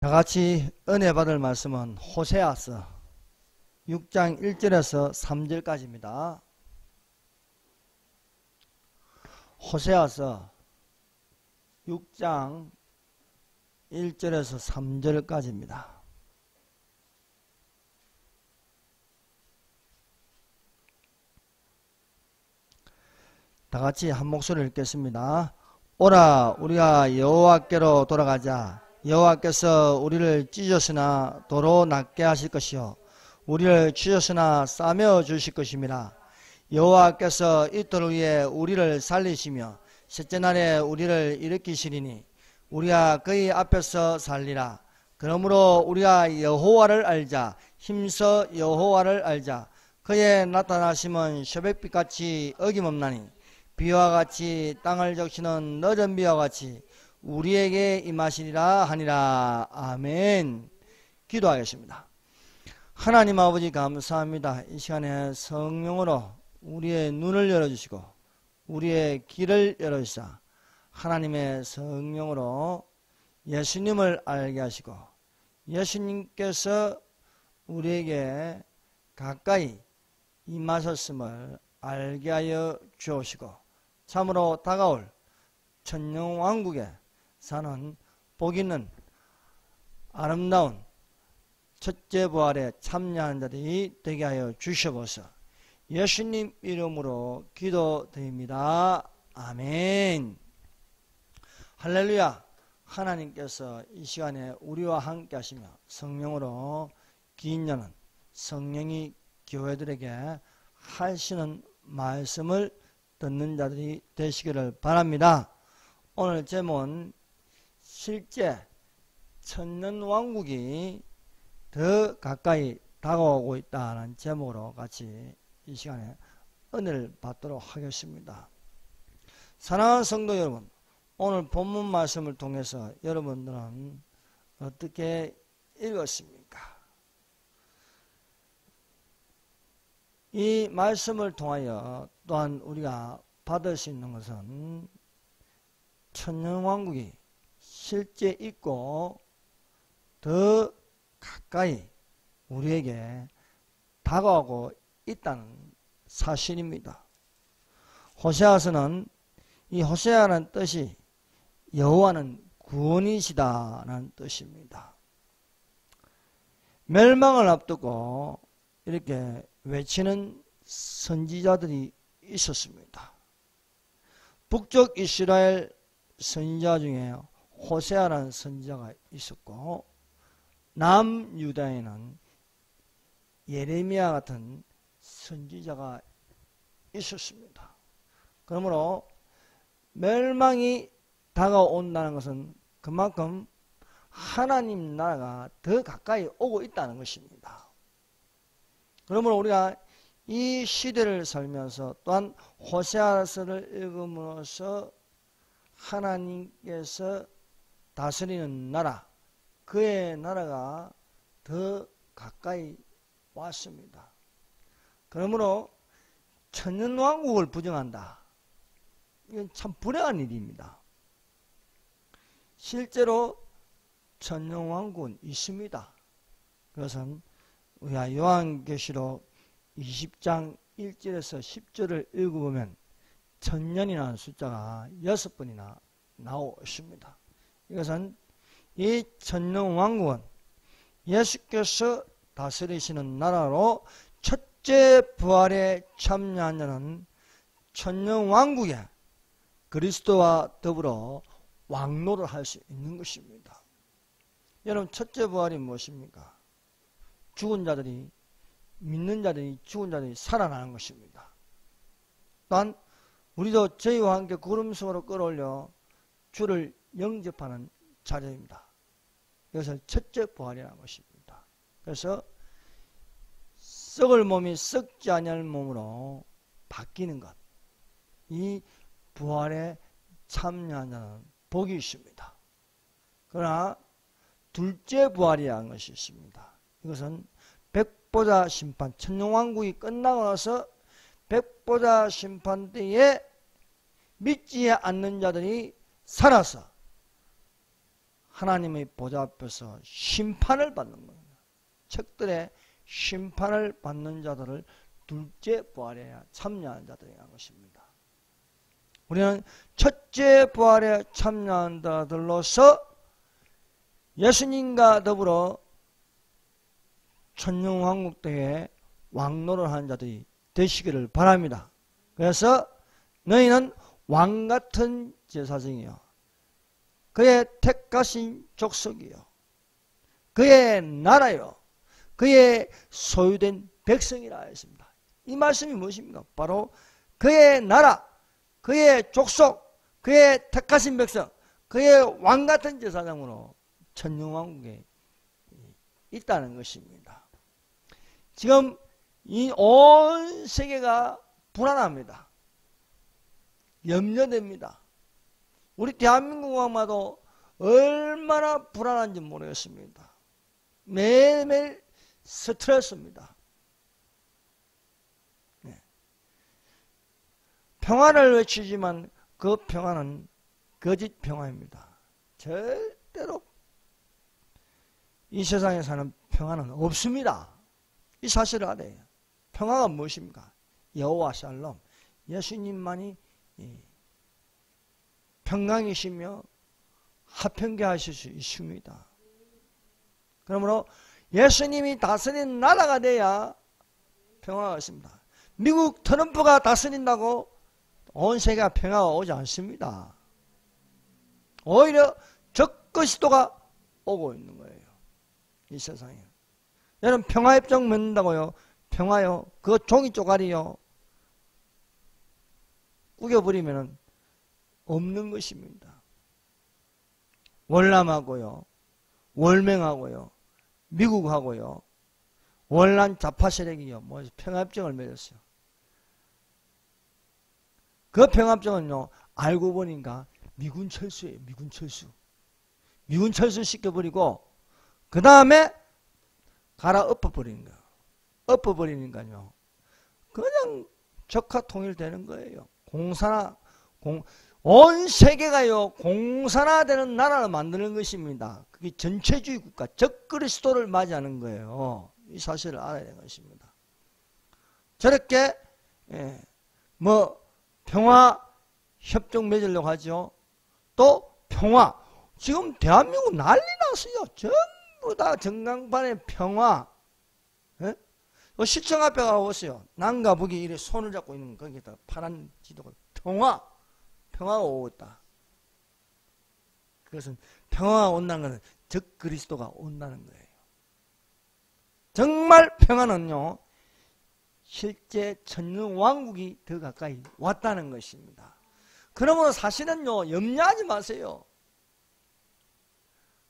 다같이 은혜 받을 말씀은 호세아서 6장 1절에서 3절까지입니다. 호세아서 6장 1절에서 3절까지입니다. 다같이 한 목소리를 읽겠습니다. 오라 우리가 여호와께로 돌아가자. 여호와께서 우리를 찢으셨으나 도로 낫게 하실 것이요 우리를 치셨으나 싸매어 주실 것임이라. 여호와께서 이틀 후에 우리를 살리시며 셋째 날에 우리를 일으키시리니 우리가 그의 앞에서 살리라. 그러므로 우리가 여호와를 알자. 힘써 여호와를 알자. 그의 나타나심은 새벽빛같이 어김없나니 비와 같이 땅을 적시는 늦은 비와 같이 우리에게 임하시리라 하니라. 아멘. 기도하겠습니다. 하나님 아버지 감사합니다. 이 시간에 성령으로 우리의 눈을 열어주시고 우리의 길을 열어주사 하나님의 성령으로 예수님을 알게 하시고 예수님께서 우리에게 가까이 임하셨음을 알게 하여 주옵시고 참으로 다가올 천년왕국에 사는 복있는 아름다운 첫째 부활에 참여하는 자들이 되게 하여 주셔서 예수님 이름으로 기도드립니다. 아멘. 할렐루야. 하나님께서 이 시간에 우리와 함께 하시며 성령으로 긴 년은 성령이 교회들에게 하시는 말씀을 듣는 자들이 되시기를 바랍니다. 오늘 제목은 실제 천년왕국이 더 가까이 다가오고 있다는 제목으로 같이 이 시간에 은혜를 받도록 하겠습니다. 사랑하는 성도 여러분, 오늘 본문 말씀을 통해서 여러분들은 어떻게 읽었습니까? 이 말씀을 통하여 또한 우리가 받을 수 있는 것은 천년왕국이 실제 있고 더 가까이 우리에게 다가오고 있다는 사실입니다. 호세아서는 이 호세아라는 뜻이 여호와는 구원이시다라는 뜻입니다. 멸망을 앞두고 이렇게 외치는 선지자들이 있었습니다. 북쪽 이스라엘 선지자 중에 호세아라는 선지자가 있었고 남유다에는 예레미야 같은 선지자가 있었습니다. 그러므로 멸망이 다가온다는 것은 그만큼 하나님 나라가 더 가까이 오고 있다는 것입니다. 그러므로 우리가 이 시대를 살면서 또한 호세아서를 읽음으로써 하나님께서 다스리는 나라, 그의 나라가 더 가까이 왔습니다. 그러므로 천년왕국을 부정한다. 이건 참 불행한 일입니다. 실제로 천년왕국은 있습니다. 그것은 우리가 요한계시록 20장 1절에서 10절을 읽어보면 천년이라는 숫자가 6번이나 나오십니다. 이것은 이 천년왕국은 예수께서 다스리시는 나라로 첫째 부활에 참여한 자는 천년왕국에 그리스도와 더불어 왕노를 할 수 있는 것입니다. 여러분, 첫째 부활이 무엇입니까? 죽은 자들이, 믿는 자들이, 죽은 자들이 살아나는 것입니다. 또한 우리도 저희와 함께 구름 속으로 끌어올려 주를 영접하는 자리입니다. 이것을 첫째 부활이라는 것입니다. 그래서 썩을 몸이 썩지 아니할 몸으로 바뀌는 것, 이 부활에 참여한 자는 복이 있습니다. 그러나 둘째 부활이라는 것이 있습니다. 이것은 백보자 심판, 천년왕국이 끝나고 나서 백보자 심판 때에 믿지 않는 자들이 살아서 하나님의 보좌 앞에서 심판을 받는 겁니다. 책들의 심판을 받는 자들을 둘째 부활에 참여한 자들이라는 것입니다. 우리는 첫째 부활에 참여한 자들로서 예수님과 더불어 천년왕국대에 왕노를 하는 자들이 되시기를 바랍니다. 그래서 너희는 왕같은 제사장이요, 그의 택하신 족속이요, 그의 나라요, 그의 소유된 백성이라 했습니다. 이 말씀이 무엇입니까? 바로 그의 나라, 그의 족속, 그의 택하신 백성, 그의 왕같은 제사장으로 천년왕국에 있다는 것입니다. 지금 이 온 세계가 불안합니다. 염려됩니다. 우리 대한민국만도 얼마나 불안한지 모르겠습니다. 매일매일 스트레스입니다. 네. 평화를 외치지만 그 평화는 거짓 평화입니다. 절대로 이 세상에 사는 평화는 없습니다. 이 사실을 알아요. 평화가 무엇입니까? 여호와 샬롬, 예수님만이 평강이시며 화평케 하실 수 있습니다. 그러므로 예수님이 다스리는 나라가 돼야 평화가 있습니다. 미국 트럼프가 다스린다고 온 세계가 평화가 오지 않습니다. 오히려 적그리스도가 오고 있는 거예요. 이 세상에. 여러분 평화협정 맺는다고요? 평화요? 그 종이 쪼가리요? 꾸겨버리면 없는 것입니다. 월남하고요, 월맹하고요, 미국하고요, 월남 좌파 세력이요, 뭐 평화협정을 맺었어요. 그 평화협정은요, 알고 보니까 미군 철수예요. 미군 철수. 미군 철수 시켜버리고 그 다음에 갈아 엎어버리는 거예요. 엎어버리니까요, 그냥 적화 통일되는 거예요. 온 세계가요, 공산화되는 나라를 만드는 것입니다. 그게 전체주의 국가, 적그리스도를 맞이하는 거예요. 이 사실을 알아야 되는 것입니다. 저렇게, 평화 협정 맺으려고 하죠. 또, 평화. 지금 대한민국 난리 났어요. 전부 다 전광판에 평화. 시청 앞에 가보세요. 남과 북이 이렇게 손을 잡고 있는 거기다 파란 지도가 평화가 오고 있다. 그것은 평화가 온다는 것은 적그리스도가 온다는 거예요. 정말 평화는요, 실제 천년왕국이 더 가까이 왔다는 것입니다. 그러므로 사실은요, 염려하지 마세요.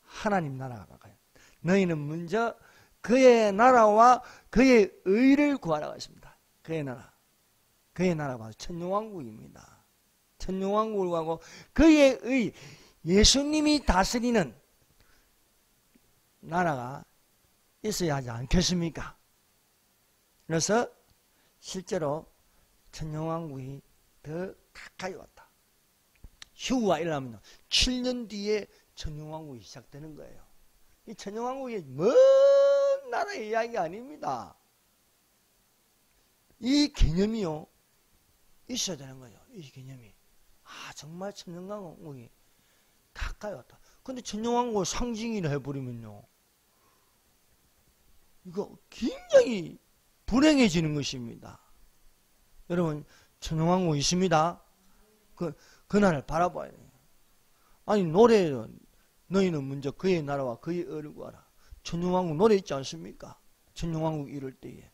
하나님 나라가 가까이. 너희는 먼저 그의 나라와 그의 의를 구하라고 했습니다. 그의 나라. 그의 나라가 천년왕국입니다. 천년왕국을 구하고 그의 의, 예수님이 다스리는 나라가 있어야 하지 않겠습니까? 그래서 실제로 천년왕국이 더 가까이 왔다. 휴가 일어나면 7년 뒤에 천년왕국이 시작되는 거예요. 이 천년왕국이 먼 나라의 이야기가 아닙니다. 이 개념이요, 있어야 되는 거예요. 이 개념이. 정말 천년왕국이 가까이 왔다. 근데 천년왕국을 상징이라 해버리면요, 이거 굉장히 불행해지는 것입니다. 여러분, 천년왕국 있습니다. 그날을 바라봐야 돼요. 아니, 노래로 너희는 먼저 그의 나라와 그의 의를 구하라. 천년왕국 노래 있지 않습니까? 천년왕국 이럴 때에.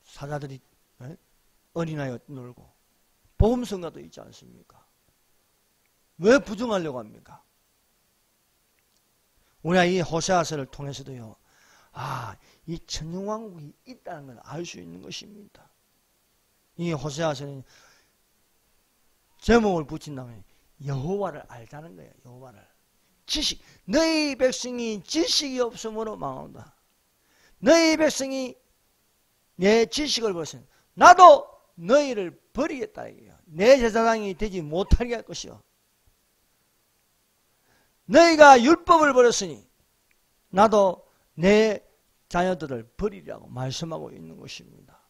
사자들이 어린아이가 놀고 복음성가도 있지 않습니까? 왜 부정하려고 합니까? 우리가 이 호세아서를 통해서도요, 이 천년왕국이 있다는 걸 알 수 있는 것입니다. 이 호세아서는 제목을 붙인다면 여호와를 알자는 거예요. 여호와를. 지식. 너희 백성이 지식이 없으므로 망한다. 너희 백성이 내 지식을 보세요. 나도 너희를 버리겠다 이게요. 내 제사장이 되지 못하게 할 것이요. 너희가 율법을 버렸으니 나도 내 자녀들을 버리라고 말씀하고 있는 것입니다.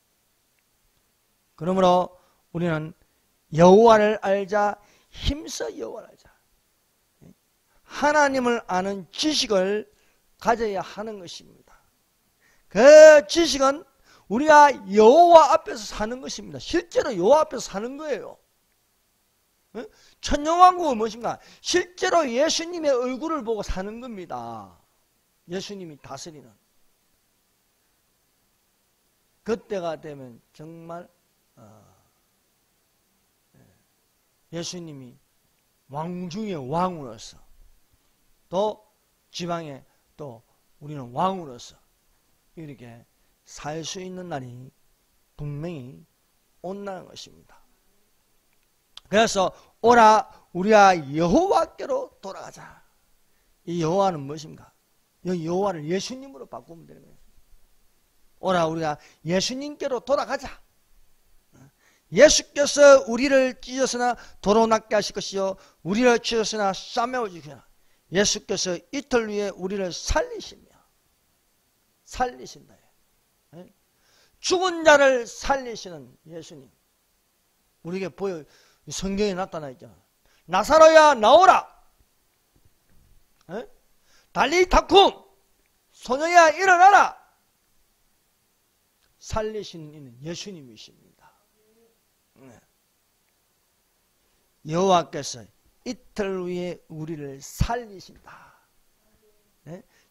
그러므로 우리는 여호와를 알자, 힘써 여호와를 알자. 하나님을 아는 지식을 가져야 하는 것입니다. 그 지식은 우리가 여호와 앞에서 사는 것입니다. 실제로 여호와 앞에서 사는 거예요. 천년왕국은 무엇인가? 실제로 예수님의 얼굴을 보고 사는 겁니다. 예수님이 다스리는. 그때가 되면 정말 예수님이 왕 중에 왕으로서 또 지방에 또 우리는 왕으로서 이렇게 살 수 있는 날이 분명히 온다는 것입니다. 그래서 오라 우리가 여호와께로 돌아가자. 이 여호와는 무엇인가? 이 여호와를 예수님으로 바꾸면 되는 거예요. 오라 우리가 예수님께로 돌아가자. 예수께서 우리를 찢었으나 도로 낫게 하실 것이요 우리를 찢었으나 싸매어 주시나 예수께서 이틀 후에 우리를 살리신다. 죽은 자를 살리시는 예수님. 우리에게 보여 성경에 나타나 있잖아. 나사로야 나오라. 달리타쿰 소녀야 일어나라. 살리시는 이는 예수님이십니다. 여호와께서 이틀 후에 우리를 살리신다.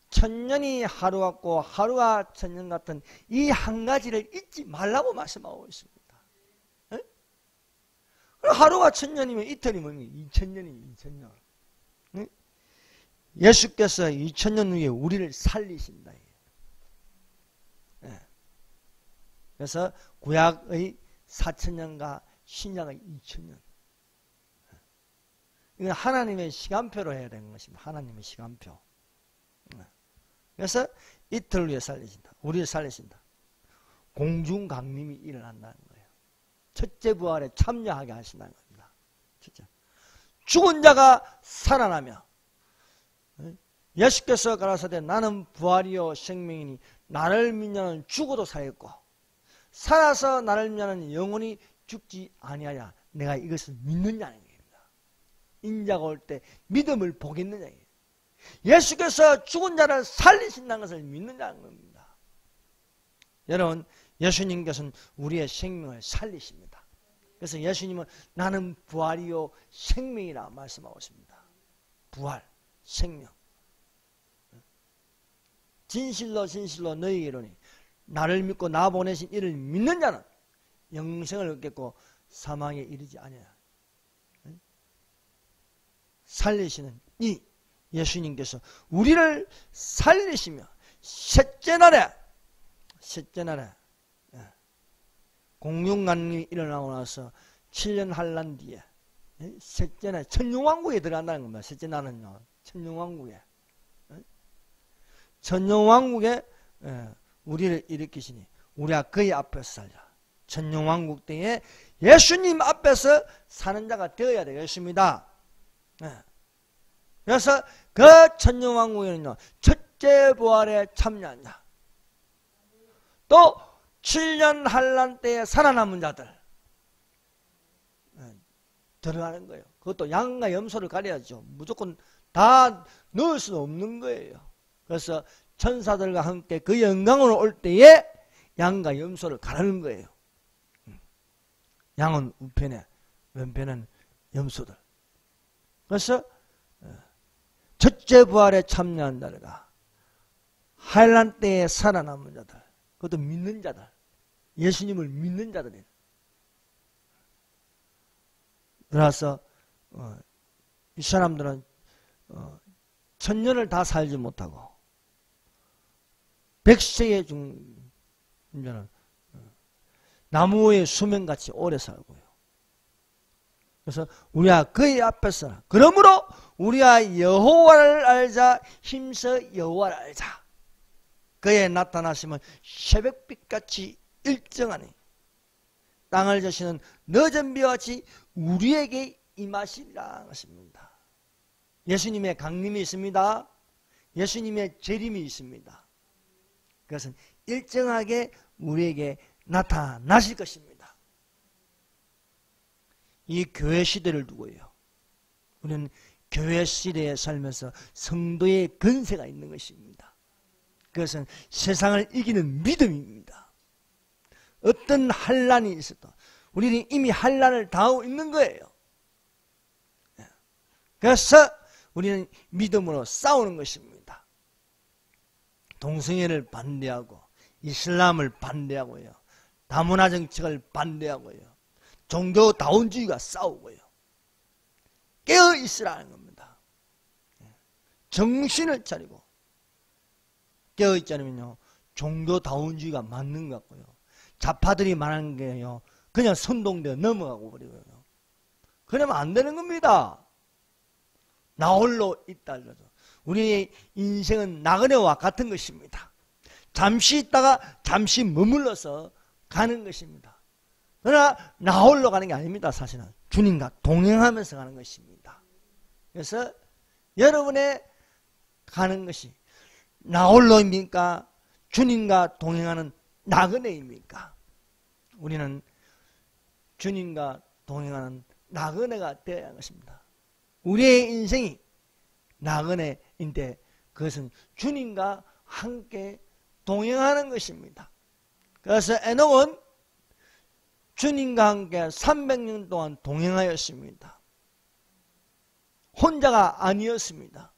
천년이 하루 같고 하루가 천년 같은 이 한 가지를 잊지 말라고 말씀하고 있습니다. 하루가 천년이면 이틀이 뭐니? 2000년이 2000년. 예수께서 2000년 후에 우리를 살리신다. 그래서 구약의 4000년과 신약의 2000년. 이건 하나님의 시간표로 해야 되는 것입니다. 하나님의 시간표. 그래서 이틀 후에 살리신다. 우리를 살리신다. 공중강림이 일어난다는 거예요. 첫째 부활에 참여하게 하신다는 겁니다. 첫째. 죽은 자가 살아나며 예수께서 가라사대 나는 부활이요 생명이니 나를 믿는 죽어도 살겠고 살아서 나를 믿는 영원히 죽지 아니하야 내가 이것을 믿느냐는 겁니다. 인자가 올 때 믿음을 보겠느냐. 예수께서 죽은 자를 살리신다는 것을 믿느냐는 겁니다. 여러분 예수님께서는 우리의 생명을 살리십니다. 그래서 예수님은 나는 부활이요 생명이라 말씀하고 있습니다. 부활, 생명. 진실로 진실로 너희에게 이르노니 나를 믿고 나 보내신 이를 믿는 자는 영생을 얻겠고 사망에 이르지 아니하라. 살리시는 이 예수님께서 우리를 살리시며 셋째 날에 공중강림이 일어나고 나서 7년 한란 뒤에 셋째 날 천년왕국에 들어간다는 겁니다. 셋째 날은요 천년왕국에 천년왕국에 우리를 일으키시니 우리가 그의 앞에서 살자. 천년왕국 때에 예수님 앞에서 사는 자가 되어야 되겠습니다. 그래서 그 천년왕국에는요 첫째 부활에 참여한 자 또 7년 한란 때에 살아남은 자들 들어가는 거예요. 그것도 양과 염소를 가려야죠. 무조건 다 넣을 수는 없는 거예요. 그래서 천사들과 함께 그 영광으로 올 때에 양과 염소를 가르는 거예요. 양은 우편에 왼편은 염소들. 그래서 첫째 부활에 참여한 자들과 한란 때에 살아남은 자들, 그것도 믿는 자들, 예수님을 믿는 자들이에요. 그래서 이 사람들은 천년을 다 살지 못하고 100세의 중자는 나무의 수명같이 오래 살고요. 그래서 우리가 그의 앞에서 그러므로 우리가 여호와를 알자 힘써 여호와를 알자. 그의 나타나심은 새벽빛같이 일정하니 땅을 저시는 늦은 비와 같이 우리에게 임하시리라 하십니다. 예수님의 강림이 있습니다. 예수님의 재림이 있습니다. 그것은 일정하게 우리에게 나타나실 것입니다. 이 교회 시대를 두고요, 우리는 교회 시대에 살면서 성도의 근세가 있는 것입니다. 그것은 세상을 이기는 믿음입니다. 어떤 환난이 있어도 우리는 이미 환난을 당하고 있는 거예요. 그래서 우리는 믿음으로 싸우는 것입니다. 동성애를 반대하고 이슬람을 반대하고요, 다문화 정책을 반대하고요, 종교다원주의가 싸우고요, 깨어있으라는 겁니다. 정신을 차리고 깨어있지 않으면요, 종교다원주의가 맞는 것 같고요, 좌파들이 말하는 게요, 그냥 선동되어 넘어가고 버리고요. 그러면 안 되는 겁니다. 나 홀로 있다 하더라도 우리의 인생은 나그네와 같은 것입니다. 잠시 있다가 잠시 머물러서 가는 것입니다. 그러나 나 홀로 가는 게 아닙니다. 사실은 주님과 동행하면서 가는 것입니다. 그래서 여러분의 가는 것이 나 홀로입니까? 주님과 동행하는 나그네입니까? 우리는 주님과 동행하는 나그네가 되어야 하는 것입니다. 우리의 인생이 나그네인데 그것은 주님과 함께 동행하는 것입니다. 그래서 에녹은 주님과 함께 300년 동안 동행하였습니다. 혼자가 아니었습니다.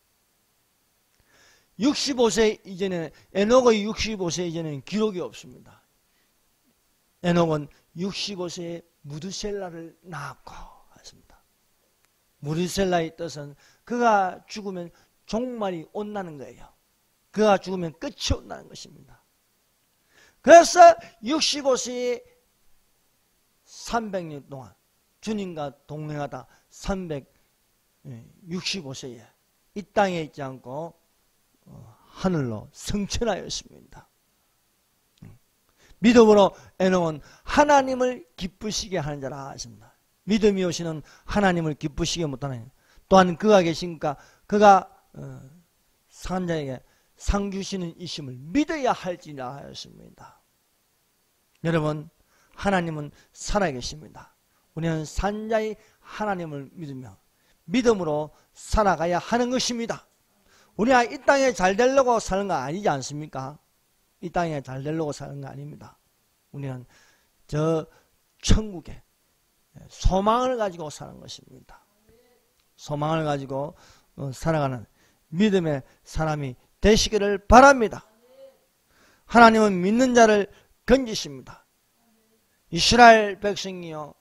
65세 이전에, 에녹의 65세 이전에는 기록이 없습니다. 에녹은 65세에 무드셀라를 낳았고 하십니다. 무드셀라의 뜻은 그가 죽으면 종말이 온다는 거예요. 그가 죽으면 끝이 온다는 것입니다. 그래서 65세에 300년 동안 주님과 동행하다 365세에 이 땅에 있지 않고 하늘로 승천하였습니다. 믿음으로 에녹은 하나님을 기쁘시게 하는 자라 하십니다. 믿음이 오시는 하나님을 기쁘시게 못하는, 또한 그가 계시니까 그가 산자에게 상 주시는 이심을 믿어야 할지라 하였습니다. 여러분, 하나님은 살아계십니다. 우리는 산자의 하나님을 믿으며 믿음으로 살아가야 하는 것입니다. 우리가 이 땅에 잘 되려고 사는 거 아니지 않습니까? 이 땅에 잘 되려고 사는 거 아닙니다. 우리는 저 천국에 소망을 가지고 사는 것입니다. 소망을 가지고 살아가는 믿음의 사람이 되시기를 바랍니다. 하나님은 믿는 자를 건지십니다. 이스라엘 백성이요,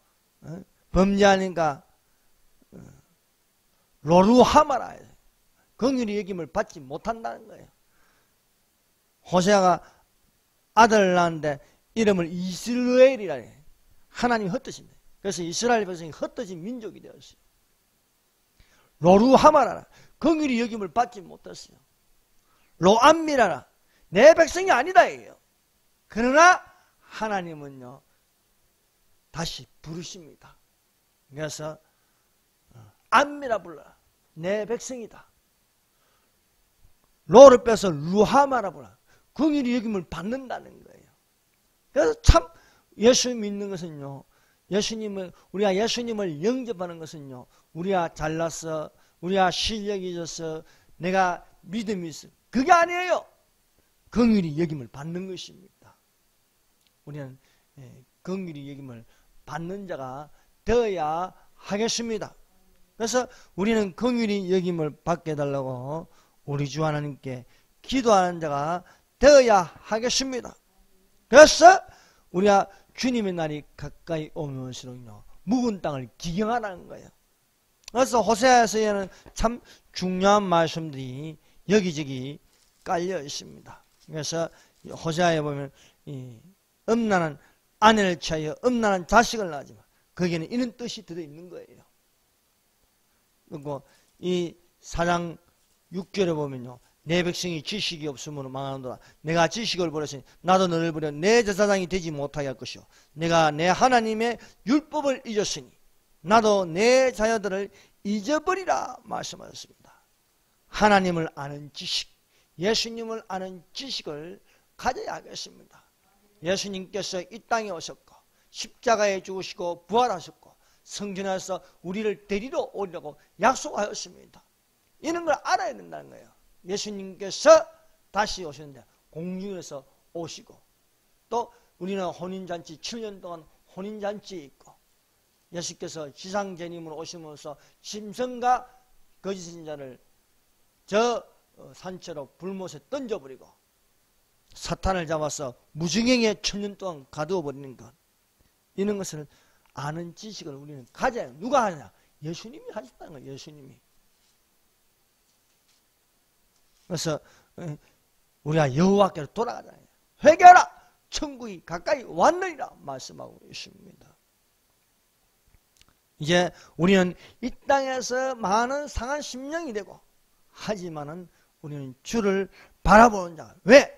범죄하니까 로루하마라, 긍휼히 여김을 받지 못한다는 거예요. 호세아가 아들을 낳았는데 이름을 이스라엘이라 해요. 하나님이 헛되신다. 그래서 이스라엘 백성이 헛되신 민족이 되었어요. 로루하마라, 긍휼히 여김을 받지 못했어요. 로암미라라, 내 백성이 아니다 이에요. 그러나 하나님은요 다시 부르십니다. 그래서 암미라 불러라, 내 백성이다. 로를 빼서 루하마라 불러라, 긍휼히 여김을 받는다는 거예요. 그래서 참 예수 믿는 것은요, 우리가 예수님을 영접하는 것은요, 우리가 잘났어, 우리가 실력이 있어서, 내가 믿음이 있어, 그게 아니에요. 긍휼히 여김을 받는 것입니다. 우리는 긍휼히 여김을 받는 자가 되어야 하겠습니다. 그래서 우리는 긍휼히 여김을 받게 해달라고 우리 주 하나님께 기도하는 자가 되어야 하겠습니다. 그래서 우리가 주님의 날이 가까이 오면서는요, 묵은 땅을 기경하라는 거예요. 그래서 호세아서에는 참 중요한 말씀들이 여기저기 깔려 있습니다. 그래서 호세아에 보면 음란한 아내를 취하여 음란한 자식을 낳지만 거기에는 이런 뜻이 들어있는 거예요. 그리고 이 4장 6절에 보면요, 내 백성이 지식이 없으므로 망하노라. 내가 지식을 버렸으니 나도 너를 버려 내 제사장이 되지 못하게 할 것이요 내가 내 하나님의 율법을 잊었으니 나도 내 자녀들을 잊어버리라 말씀하셨습니다. 하나님을 아는 지식, 예수님을 아는 지식을 가져야 하겠습니다. 예수님께서 이 땅에 오셨고 십자가에 죽으시고 부활하셨고 성전에서 우리를 데리러 오리라고 약속하였습니다. 이런 걸 알아야 된다는 거예요. 예수님께서 다시 오셨는데 공중에서 오시고 또 우리는 혼인잔치 7년 동안 혼인잔치에 있고 예수께서 지상재림으로 오시면서 짐승과 거짓 선지자를 저 산채로 불못에 던져버리고 사탄을 잡아서 무지경에 1000년 동안 가두어 버리는 것, 이런 것을 아는 지식을 우리는 가져야 해요. 누가 하느냐? 예수님이 하셨다는 거예요. 예수님이. 그래서 우리가 여호와께로 돌아가잖아요. 회개하라! 천국이 가까이 왔느니라 말씀하고 있습니다. 이제 우리는 이 땅에서 많은 상한 심령이 되고, 하지만은 우리는 주를 바라보는 자. 왜?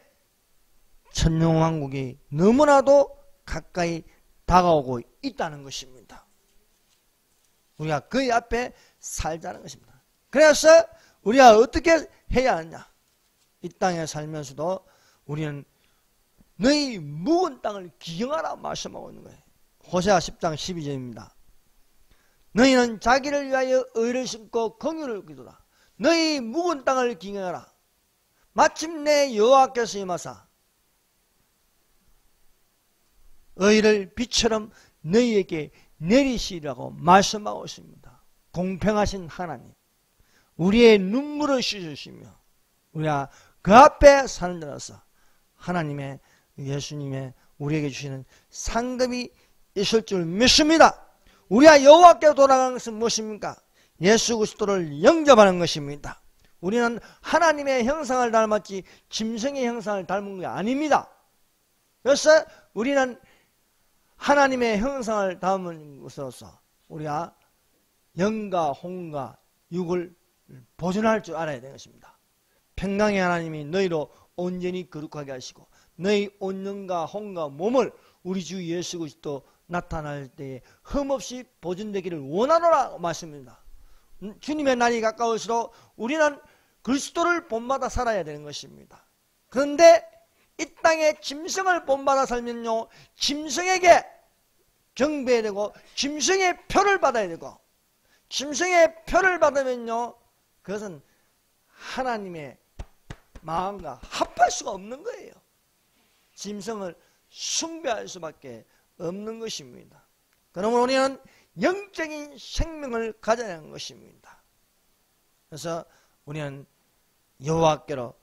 천년왕국이 너무나도 가까이 다가오고 있다는 것입니다. 우리가 그 앞에 살자는 것입니다. 그래서 우리가 어떻게 해야 하느냐? 이 땅에 살면서도 우리는 너희 묵은 땅을 기경하라 말씀하고 있는 거예요. 호세아 10장 12절입니다. 너희는 자기를 위하여 의를 심고 긍휼을 기도라. 너희 묵은 땅을 기경하라. 마침내 여호와께서 임하사 의를 비처럼 너희에게 내리시라고 말씀하고 있습니다. 공평하신 하나님, 우리의 눈물을 씻으시며 우리가 그 앞에 사는 자로서 하나님의, 예수님의 우리에게 주시는 상급이 있을 줄 믿습니다. 우리가 여호와께 돌아가는 것은 무엇입니까? 예수 그리스도를 영접하는 것입니다. 우리는 하나님의 형상을 닮았지 짐승의 형상을 닮은 게 아닙니다. 그래서 우리는 하나님의 형상을 닮은 것으로서 우리가 영과 혼과 육을 보존할 줄 알아야 되는 것입니다. 평강의 하나님이 너희로 온전히 거룩하게 하시고 너희 온 영과 혼과 몸을 우리 주 예수 그리스도 나타날 때에 흠없이 보존되기를 원하노라 말씀입니다. 주님의 날이 가까울수록 우리는 그리스도를 본받아 살아야 되는 것입니다. 그런데 이 땅에 짐승을 본받아 살면요, 짐승에게 경배해야 되고 짐승의 표를 받아야 되고, 짐승의 표를 받으면요 그것은 하나님의 마음과 합할 수가 없는 거예요. 짐승을 숭배할 수밖에 없는 것입니다. 그러므로 우리는 영적인 생명을 가져야 하는 것입니다. 그래서 우리는 여호와께로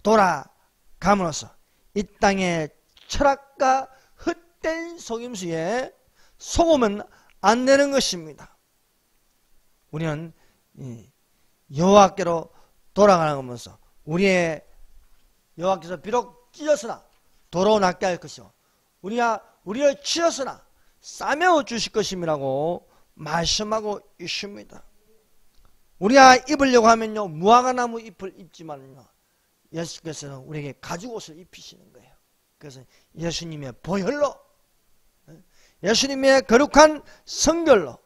돌아감으로써 이 땅의 철학과 헛된 속임수에 속으면 안 되는 것입니다. 우리는 여호와께로 돌아가면서 우리의 여호와께서 비록 찢었으나 도로 낫게 할 것이요 우리가 우리를 치었으나 싸매어 주실 것임이라고 말씀하고 있습니다. 우리가 입으려고 하면요 무화과나무 잎을 입지만요 예수께서는 우리에게 가죽옷을 입히시는 거예요. 그래서 예수님의 보혈로, 예수님의 거룩한 성결로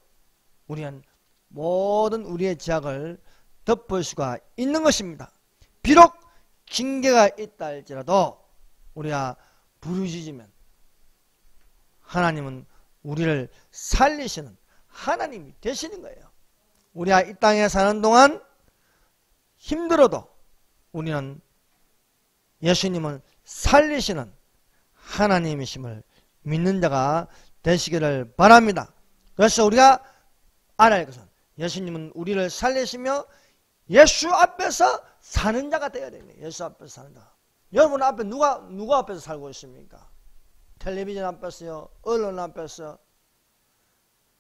우리는 모든 우리의 죄악을 덮을 수가 있는 것입니다. 비록 징계가 있다 할지라도 우리가 부르짖으면 하나님은 우리를 살리시는 하나님이 되시는 거예요. 우리가 이 땅에 사는 동안 힘들어도 우리는 예수님은 살리시는 하나님이심을 믿는 자가 되시기를 바랍니다. 그래서 우리가 알아야 할 것은 예수님은 우리를 살리시며 예수 앞에서 사는 자가 되어야 됩니다. 예수 앞에서 사는 자. 여러분 앞에 누가 앞에서 살고 있습니까? 텔레비전 앞에서요, 언론 앞에서,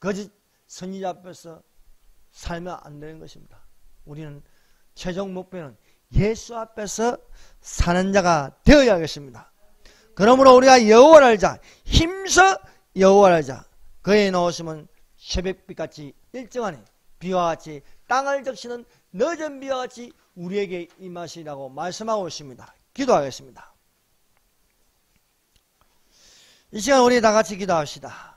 거짓 선지자 앞에서 살면 안 되는 것입니다. 우리는 최종 목표는 예수 앞에서 사는 자가 되어야겠습니다. 그러므로 우리가 여호와를 알자, 힘써 여호와를 알자. 그의 나오심은 새벽빛같이 일정하니 비와 같이 땅을 적시는 늦은 비와 같이 우리에게 임하시라고 말씀하고 있습니다. 기도하겠습니다. 이 시간 우리 다 같이 기도합시다.